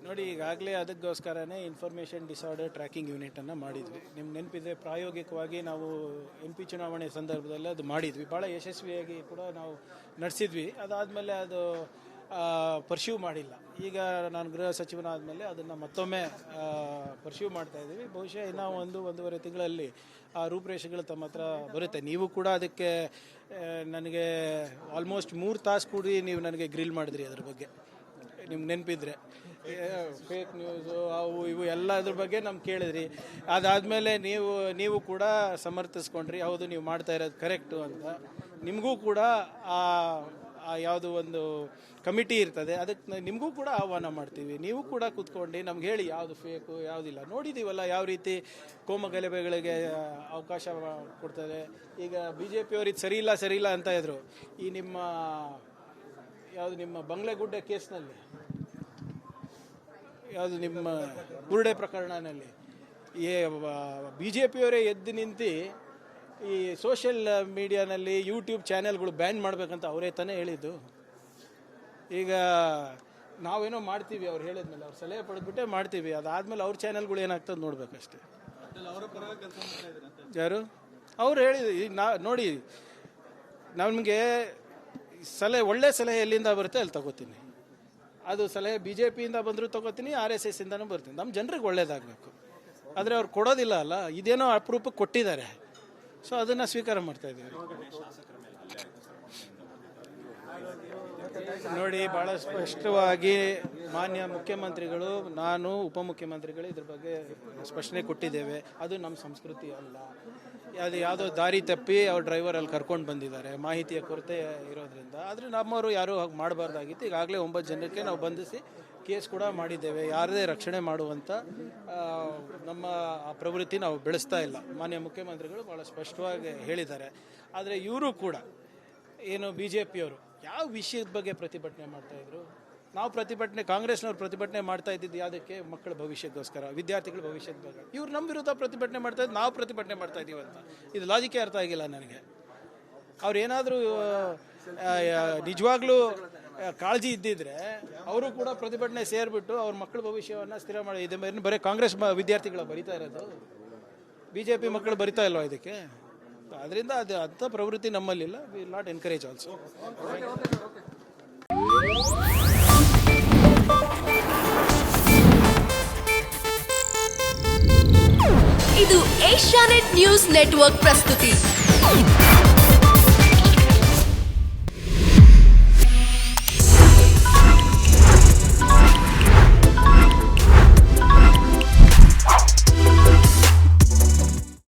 ನೋಡಿ, ಈಗಾಗಲೇ ಅದಕ್ಕೋಸ್ಕರನೇ ಇನ್ಫಾರ್ಮೇಷನ್ ಡಿಸಾರ್ಡರ್ ಟ್ರ್ಯಾಕಿಂಗ್ ಯೂನಿಟನ್ನು ಮಾಡಿದ್ವಿ. ನಿಮ್ಗೆ ನೆನಪಿದೆ, ಪ್ರಾಯೋಗಿಕವಾಗಿ ನಾವು MP ಚುನಾವಣೆ ಸಂದರ್ಭದಲ್ಲಿ ಅದು ಮಾಡಿದ್ವಿ. ಭಾಳ ಯಶಸ್ವಿಯಾಗಿ ಕೂಡ ನಾವು ನಡೆಸಿದ್ವಿ. ಅದಾದಮೇಲೆ ಅದು ಪರ್ಸ್ಯೂ ಮಾಡಿಲ್ಲ. ಈಗ ನಾನು ಗೃಹ ಸಚಿವನಾದಮೇಲೆ ಅದನ್ನು ಮತ್ತೊಮ್ಮೆ ಪರ್ಸ್ಯೂ ಮಾಡ್ತಾ ಇದ್ದೀವಿ. ಬಹುಶಃ ಇನ್ನೂ ಒಂದೂವರೆ ತಿಂಗಳಲ್ಲಿ ಆ ರೂಪುರೇಷೆಗಳು ತಮ್ಮ ಹತ್ರ ಬರುತ್ತೆ. ನೀವು ಕೂಡ ಅದಕ್ಕೆ ನನಗೆ ಆಲ್ಮೋಸ್ಟ್ 3 ತಾಸು ಕೂಡಿ ನೀವು ನನಗೆ ಗ್ರಿಲ್ ಮಾಡಿದ್ರಿ ಅದ್ರ ಬಗ್ಗೆ, ನಿಮ್ಗೆ ನೆನಪಿದ್ರೆ. ಫೇಕ್ ನ್ಯೂಸು ಅವು ಇವು ಎಲ್ಲ ಅದ್ರ ಬಗ್ಗೆ ನಮ್ಗೆ ಕೇಳಿದ್ರಿ. ಅದಾದಮೇಲೆ ನೀವು ಕೂಡ ಸಮರ್ಥಿಸ್ಕೊಂಡ್ರಿ, ಹೌದು ನೀವು ಮಾಡ್ತಾ ಇರೋದು ಕರೆಕ್ಟು ಅಂತ. ನಿಮಗೂ ಕೂಡ ಯಾವುದು ಒಂದು ಕಮಿಟಿ ಇರ್ತದೆ, ಅದಕ್ಕೆ ನಿಮಗೂ ಕೂಡ ಆಹ್ವಾನ ಮಾಡ್ತೀವಿ. ನೀವು ಕೂಡ ಕೂತ್ಕೊಂಡು ನಮ್ಗೆ ಹೇಳಿ ಯಾವುದು ಫೇಕು ಯಾವುದಿಲ್ಲ. ನೋಡಿದ್ದೀವಲ್ಲ ಯಾವ ರೀತಿ ಕೋಮಗಲಭೆಗಳಿಗೆ ಅವಕಾಶ ಕೊಡ್ತಾರೆ. ಈಗ BJP ಅವರು ಇದು ಸರಿ ಇಲ್ಲ ಅಂತ ಇದ್ರು. ಈ ನಿಮ್ಮ ಬಂಗ್ಲೆಗುಡ್ಡೆ ಕೇಸ್ನಲ್ಲಿ, ಯಾವುದು ನಿಮ್ಮ ಬುರ್ಡೆ ಪ್ರಕರಣದಲ್ಲಿ BJP ಅವರೇ ಎದ್ದು ನಿಂತು ಈ ಸೋಷಿಯಲ್ ಮೀಡಿಯಾನಲ್ಲಿ ಯೂಟ್ಯೂಬ್ ಚಾನೆಲ್ಗಳು ಬ್ಯಾನ್ ಮಾಡಬೇಕಂತ ಅವರೇ ತಾನೇ ಹೇಳಿದ್ದು. ಈಗ ನಾವೇನೋ ಮಾಡ್ತೀವಿ, ಅವ್ರು ಹೇಳಿದ್ಮೇಲೆ ಅವ್ರು ಸಲಹೆ ಪಡೆದ್ಬಿಟ್ಟೆ ಮಾಡ್ತೀವಿ. ಅದಾದಮೇಲೆ ಅವ್ರ ಚಾನೆಲ್ಗಳು ಏನಾಗ್ತದೆ ನೋಡ್ಬೇಕಷ್ಟೇ. ಯಾರು ಅವ್ರು ಹೇಳಿದ್ರು. ಈಗ ನೋಡಿ, ನಮಗೆ ಒಳ್ಳೆ ಸಲಹೆ ಎಲ್ಲಿಂದ ಬರುತ್ತೆ ಅಲ್ಲಿ ತಗೋತೀನಿ. ಅದು ಸಲಹೆ BJPಯಿಂದ ಬಂದರೂ ತಗೋತೀನಿ, RSS ಇಂದನೂ ಬರ್ತೀನಿ. ನಮ್ಮ ಜನರಿಗೆ ಒಳ್ಳೇದಾಗಬೇಕು. ಆದರೆ ಅವ್ರು ಕೊಡೋದಿಲ್ಲ ಅಲ್ಲ, ಇದೇನೋ ಅಪರೂಪಕ್ಕೆ ಕೊಟ್ಟಿದ್ದಾರೆ. ಸೊ ಅದನ್ನು ಸ್ವೀಕಾರ ಮಾಡ್ತಾ ಇದ್ದೀವಿ. ನೋಡಿ, ಭಾಳ ಸ್ಪಷ್ಟವಾಗಿ ಮಾನ್ಯ ಮುಖ್ಯಮಂತ್ರಿಗಳು, ನಾನು, ಉಪಮುಖ್ಯಮಂತ್ರಿಗಳು ಇದ್ರ ಬಗ್ಗೆ ಸ್ಪಷ್ಟನೆ ಕೊಟ್ಟಿದ್ದೇವೆ. ಅದು ನಮ್ಮ ಸಂಸ್ಕೃತಿ ಅಲ್ಲ. ಅದು ಯಾವುದೋ ದಾರಿ ತಪ್ಪಿ ಅವ್ರ ಡ್ರೈವರ್ ಅಲ್ಲಿ ಕರ್ಕೊಂಡು ಬಂದಿದ್ದಾರೆ, ಮಾಹಿತಿಯ ಕೊರತೆ ಇರೋದ್ರಿಂದ. ಆದರೆ ನಮ್ಮವರು ಯಾರೂ ಹಾಗೆ ಮಾಡಬಾರ್ದಾಗಿತ್ತು. ಈಗಾಗಲೇ 9 ಜನಕ್ಕೆ ನಾವು ಬಂಧಿಸಿ ಕೇಸ್ ಕೂಡ ಮಾಡಿದ್ದೇವೆ. ಯಾರದೇ ರಕ್ಷಣೆ ಮಾಡುವಂಥ ನಮ್ಮ ಆ ಪ್ರವೃತ್ತಿ ನಾವು ಬೆಳೆಸ್ತಾ ಇಲ್ಲ. ಮಾನ್ಯ ಮುಖ್ಯಮಂತ್ರಿಗಳು ಭಾಳ ಸ್ಪಷ್ಟವಾಗಿ ಹೇಳಿದ್ದಾರೆ. ಆದರೆ ಇವರು ಕೂಡ ಏನು BJPಯವರು ಯಾವ ವಿಷಯದ ಬಗ್ಗೆ ಪ್ರತಿಭಟನೆ ಮಾಡ್ತಾಯಿದ್ರು? ನಾವು ಕಾಂಗ್ರೆಸ್ನವ್ರು ಪ್ರತಿಭಟನೆ ಮಾಡ್ತಾ ಇದ್ದಿದ್ದು ಯಾವುದಕ್ಕೆ? ಮಕ್ಕಳ ಭವಿಷ್ಯಕ್ಕೋಸ್ಕರ, ವಿದ್ಯಾರ್ಥಿಗಳ ಭವಿಷ್ಯದ ಬಗ್ಗೆ. ಇವ್ರು ನಮ್ಮ ವಿರುದ್ಧ ಪ್ರತಿಭಟನೆ ಮಾಡ್ತಾ ಇದ್ದು, ನಾವು ಪ್ರತಿಭಟನೆ ಮಾಡ್ತಾ ಇದ್ದೀವಿ ಅಂತ. ಇದು ಲಾಜಿಕೇ ಅರ್ಥ ಆಗಿಲ್ಲ ನನಗೆ. ಅವ್ರೇನಾದರೂ ನಿಜವಾಗ್ಲೂ ಕಾಳಜಿ ಇದ್ದಿದ್ರೆ ಅವರು ಕೂಡ ಪ್ರತಿಭಟನೆ ಸೇರಿಬಿಟ್ಟು ಅವ್ರ ಮಕ್ಕಳ ಭವಿಷ್ಯವನ್ನು ಸ್ಥಿರ ಮಾಡಿ. ಇದು ಬರೀ ಕಾಂಗ್ರೆಸ್ ವಿದ್ಯಾರ್ಥಿಗಳ ಬರಿತಾ ಇರೋದು, BJP ಮಕ್ಕಳು ಬರಿತಾ ಇಲ್ವಾ ಇದಕ್ಕೆ? ಅದರಿಂದ ಅದು ಅಂಥ ಪ್ರವೃತ್ತಿ ನಮ್ಮಲ್ಲಿಲ್ಲ. We will not encourage also. ಇದು ಏಷ್ಯಾನೆಟ್ ನ್ಯೂಸ್ ನೆಟ್ವರ್ಕ್ ಪ್ರಸ್ತುತಿ.